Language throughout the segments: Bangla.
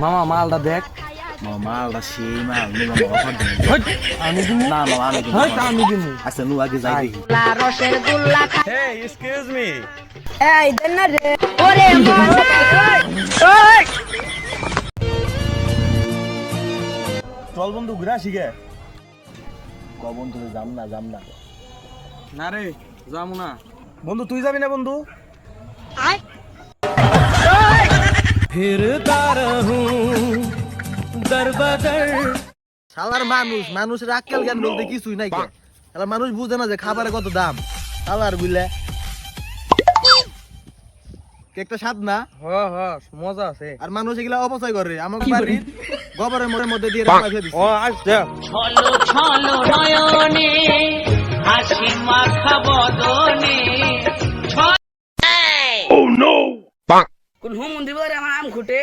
মামা মালটা দেখ। মালটা সেই মাল নিলাম অফার দেন। আমি দিমু না মামা আমি দিবো। আমি দিমু। আচ্ছা নু আগে যাই দেখি। রসের গুল্লা Hey, excuse me. এই দেন না রে ওরে চল বন্ধু ঘুরে আসি গে। ক বন্ধু যাম না। না রে যাবো না। বন্ধু তুই যাবি না বন্ধু? আয় শালার মানুষের আক্কেল জ্ঞান বলতে কিছুই নাই কে। শালার মানুষ বুঝে না যে খাবারের কত দাম। শালার বুঝলে কেকটা স্বাদ না হ মজা আছে। আর মানুষ এগুলা অপচয় করে আমাকে বাড়ির গোবরের মধ্যে দিয়ে রাখা দিছে। ও আচ্ছা। ছলো ছলো নয়নে হাসি মাখা বদনে কোন হোম মন্দির বলে আমার আম খুঁটে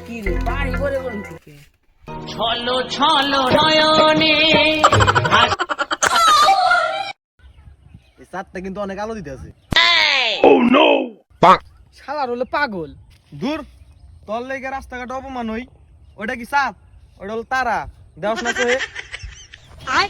কি রে পানি করে কোন থেকে ছলো ছলো নয়নে এই চাঁদটা কিন্তু অনেক আলো দিতে আছে। শালার হলে পাগল। দূর তোর লেগে রাস্তাঘাট অপমান হই। ওটা কি সাপ? ওটা হলো তারা। দেওস না তো আয়